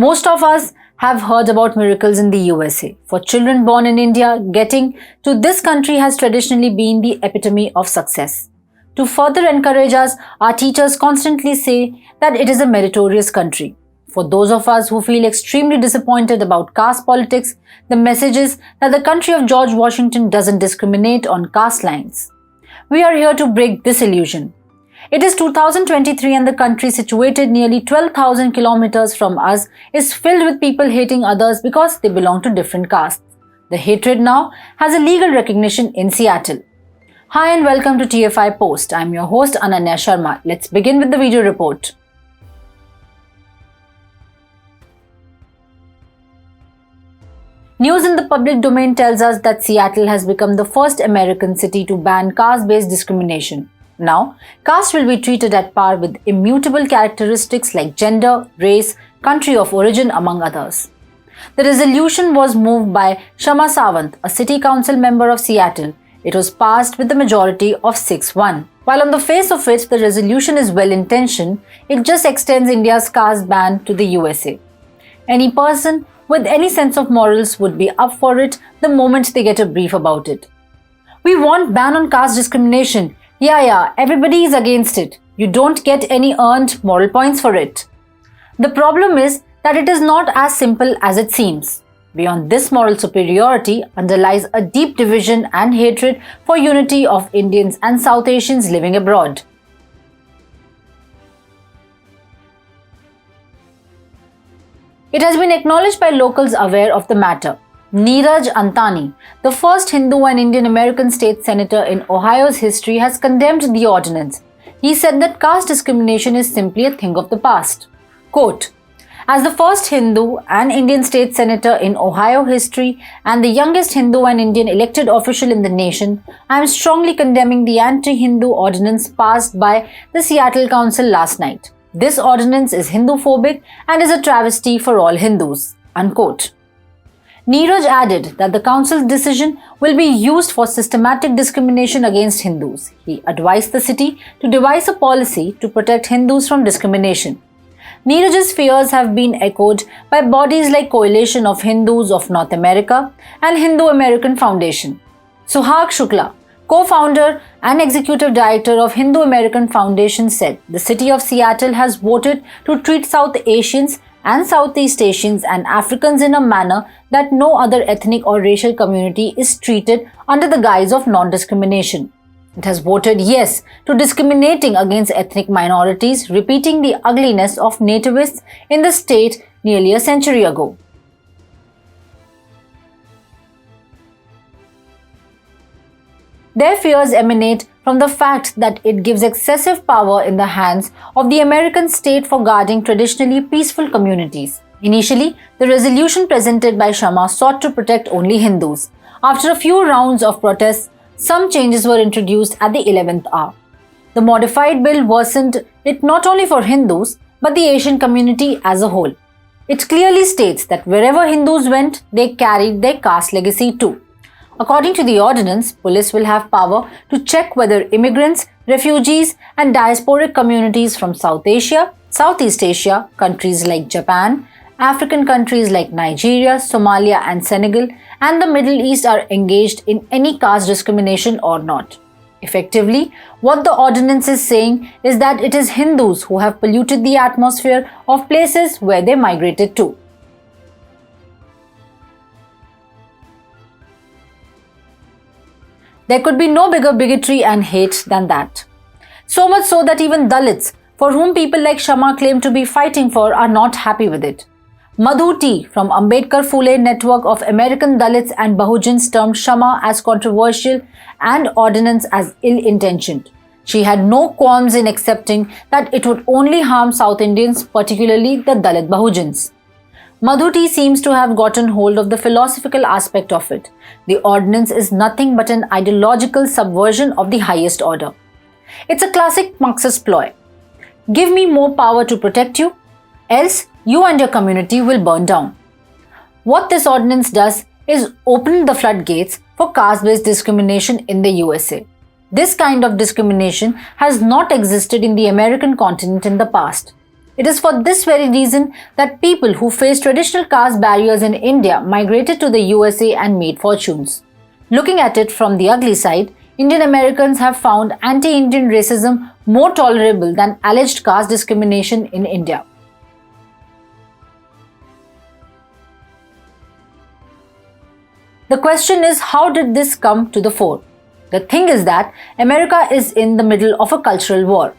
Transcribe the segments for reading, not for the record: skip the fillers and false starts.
Most of us have heard about miracles in the USA. For children born in India, getting to this country has traditionally been the epitome of success. To further encourage us, our teachers constantly say that it is a meritorious country. For those of us who feel extremely disappointed about caste politics, the message is that the country of George Washington doesn't discriminate on caste lines. We are here to break this illusion. It is 2023 and the country, situated nearly 12,000 kilometers from us, is filled with people hating others because they belong to different castes. The hatred now has a legal recognition in Seattle. Hi and welcome to TFIPost. I'm your host Ananya Sharma. Let's begin with the video report. News in the public domain tells us that Seattle has become the first American city to ban caste-based discrimination. Now, caste will be treated at par with immutable characteristics like gender, race, country of origin, among others. The resolution was moved by Kshama, a city council member of Seattle. It was passed with a majority of 6-1. While on the face of it, the resolution is well-intentioned, it just extends India's caste ban to the USA. Any person with any sense of morals would be up for it the moment they get a brief about it. We want ban on caste discrimination. Yeah, everybody is against it. You don't get any earned moral points for it. The problem is that it is not as simple as it seems. Beyond this moral superiority underlies a deep division and hatred for unity of Indians and South Asians living abroad. It has been acknowledged by locals aware of the matter. Neeraj Antani, the first Hindu and Indian American state senator in Ohio's history, has condemned the ordinance. He said that caste discrimination is simply a thing of the past. Quote, "As the first Hindu and Indian state senator in Ohio history and the youngest Hindu and Indian elected official in the nation, I am strongly condemning the anti-Hindu ordinance passed by the Seattle Council last night. This ordinance is Hindu-phobic and is a travesty for all Hindus." Unquote. Neeraj added that the council's decision will be used for systematic discrimination against Hindus. He advised the city to devise a policy to protect Hindus from discrimination. Neeraj's fears have been echoed by bodies like Coalition of Hindus of North America and Hindu American Foundation. Suhag Shukla, co-founder and executive director of Hindu American Foundation, said the city of Seattle has voted to treat South Asians and Southeast Asians and Africans in a manner that no other ethnic or racial community is treated under the guise of non-discrimination. It has voted yes to discriminating against ethnic minorities, repeating the ugliness of nativists in the state nearly a century ago. Their fears emanate from the fact that it gives excessive power in the hands of the American state for guarding traditionally peaceful communities. Initially, the resolution presented by Kshama sought to protect only Hindus. After a few rounds of protests, some changes were introduced at the 11th hour. The modified bill worsened it not only for Hindus, but the Asian community as a whole. It clearly states that wherever Hindus went, they carried their caste legacy too. According to the ordinance, police will have power to check whether immigrants, refugees, and diasporic communities from South Asia, Southeast Asia, countries like Japan, African countries like Nigeria, Somalia, and Senegal, and the Middle East are engaged in any caste discrimination or not. Effectively, what the ordinance is saying is that it is Hindus who have polluted the atmosphere of places where they migrated to. There could be no bigger bigotry and hate than that. So much so that even Dalits, for whom people like Kshama claim to be fighting for, are not happy with it. Madhu T. from Ambedkar Phule Network of American Dalits and Bahujans termed Kshama as controversial and ordinance as ill-intentioned. She had no qualms in accepting that it would only harm South Indians, particularly the Dalit Bahujans. Madhu T. seems to have gotten hold of the philosophical aspect of it. The ordinance is nothing but an ideological subversion of the highest order. It's a classic Marxist ploy. Give me more power to protect you, else you and your community will burn down. What this ordinance does is open the floodgates for caste-based discrimination in the USA. This kind of discrimination has not existed in the American continent in the past. It is for this very reason that people who faced traditional caste barriers in India migrated to the USA and made fortunes. Looking at it from the ugly side, Indian Americans have found anti-Indian racism more tolerable than alleged caste discrimination in India. The question is, how did this come to the fore? The thing is that America is in the middle of a cultural war.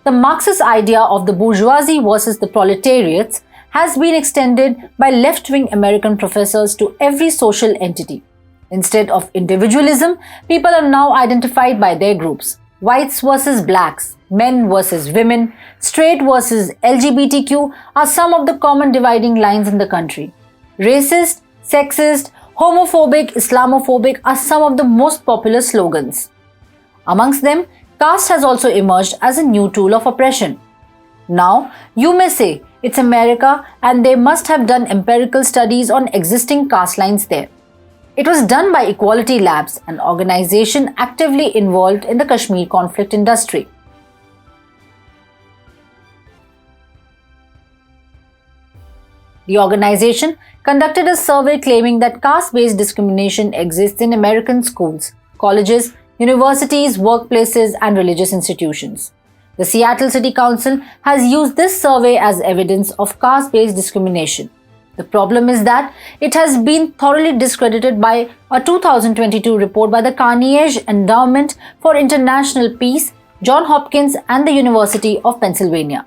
The Marxist idea of the bourgeoisie versus the proletariats has been extended by left-wing American professors to every social entity. Instead of individualism, people are now identified by their groups. Whites versus blacks, men versus women, straight versus LGBTQ are some of the common dividing lines in the country. Racist, sexist, homophobic, Islamophobic are some of the most popular slogans. Amongst them, caste has also emerged as a new tool of oppression. Now, you may say it's America and they must have done empirical studies on existing caste lines there. It was done by Equality Labs, an organization actively involved in the Kashmir conflict industry. The organization conducted a survey claiming that caste-based discrimination exists in American schools, colleges, universities, workplaces, and religious institutions. The Seattle City Council has used this survey as evidence of caste-based discrimination. The problem is that it has been thoroughly discredited by a 2022 report by the Carnegie Endowment for International Peace, Johns Hopkins, and the University of Pennsylvania.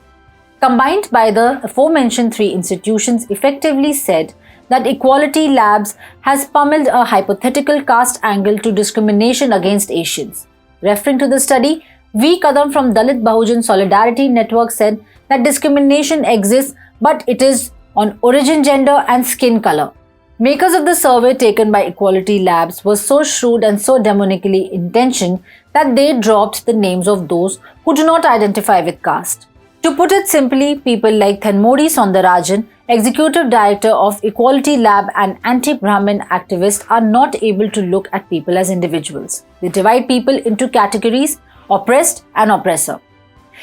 Combined by the aforementioned three institutions effectively said that Equality Labs has pummeled a hypothetical caste angle to discrimination against Asians. Referring to the study, V. Kadam from Dalit Bahujan Solidarity Network said that discrimination exists, but it is on origin, gender, and skin color. Makers of the survey taken by Equality Labs were so shrewd and so demonically intentioned that they dropped the names of those who do not identify with caste. To put it simply, people like Thanmodi Soundarajan, Executive Director of Equality Lab and anti-Brahmin activist, are not able to look at people as individuals. They divide people into categories, oppressed and oppressor.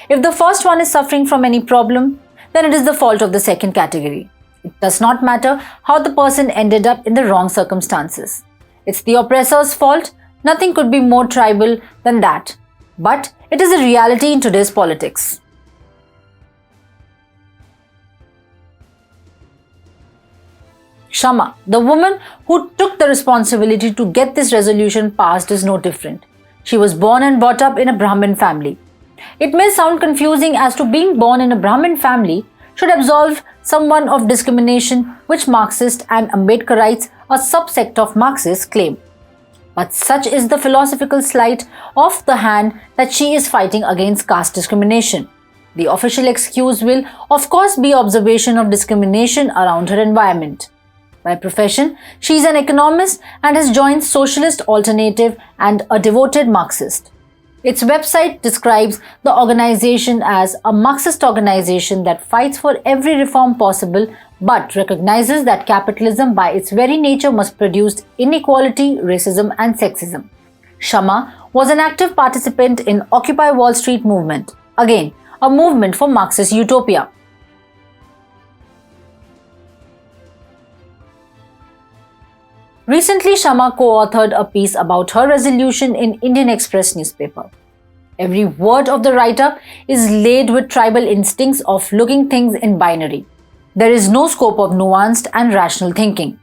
If the first one is suffering from any problem, then it is the fault of the second category. It does not matter how the person ended up in the wrong circumstances. It's the oppressor's fault. Nothing could be more tribal than that. But it is a reality in today's politics. Kshama, the woman who took the responsibility to get this resolution passed, is no different. She was born and brought up in a Brahmin family. It may sound confusing as to being born in a Brahmin family should absolve someone of discrimination, which Marxists and Ambedkarites, a subsect of Marxists, claim. But such is the philosophical sleight of the hand that she is fighting against caste discrimination. The official excuse will, of course, be observation of discrimination around her environment. By profession, she is an economist and has joined Socialist Alternative and a devoted Marxist. Its website describes the organization as a Marxist organization that fights for every reform possible but recognizes that capitalism by its very nature must produce inequality, racism and sexism. Kshama was an active participant in Occupy Wall Street movement, again a movement for Marxist utopia. Recently, Kshama co-authored a piece about her resolution in Indian Express newspaper. Every word of the write-up is laid with tribal instincts of looking things in binary. There is no scope of nuanced and rational thinking.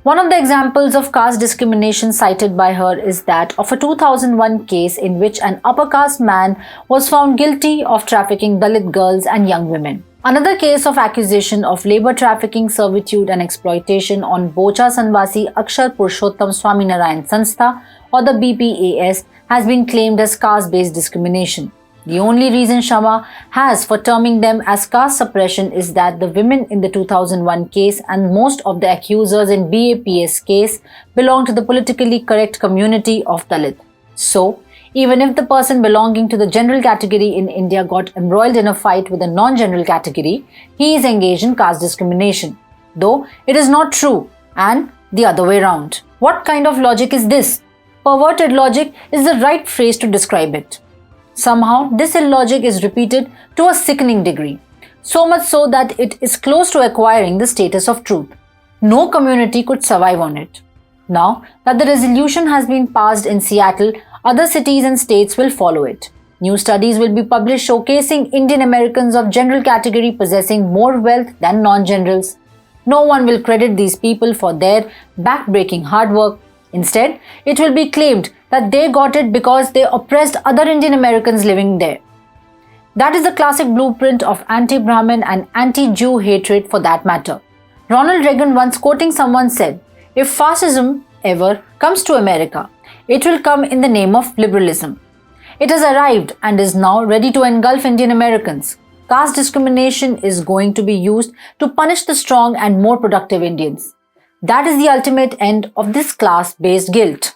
One of the examples of caste discrimination cited by her is that of a 2001 case in which an upper caste man was found guilty of trafficking Dalit girls and young women. Another case of accusation of labor trafficking, servitude and exploitation on Bocha Sanvasi Akshar Purushottam Swaminarayan Sanstha or the BPAS has been claimed as caste-based discrimination. The only reason Kshama has for terming them as caste suppression is that the women in the 2001 case and most of the accusers in BAPS case belong to the politically correct community of Dalit. So, even if the person belonging to the general category in India got embroiled in a fight with a non-general category, he is engaged in caste discrimination. Though it is not true, and the other way round. What kind of logic is this? Perverted logic is the right phrase to describe it. Somehow, this illogic is repeated to a sickening degree. so much so that it is close to acquiring the status of truth. No community could survive on it. Now that the resolution has been passed in Seattle, other cities and states will follow it. New studies will be published showcasing Indian Americans of general category possessing more wealth than non-generals. No one will credit these people for their back-breaking hard work. Instead, it will be claimed that they got it because they oppressed other Indian Americans living there. That is the classic blueprint of anti-Brahmin and anti-Jew hatred for that matter. Ronald Reagan once quoting someone said, "If fascism ever comes to America, it will come in the name of liberalism." It has arrived and is now ready to engulf Indian Americans. Caste discrimination is going to be used to punish the strong and more productive Indians. That is the ultimate end of this class-based guilt.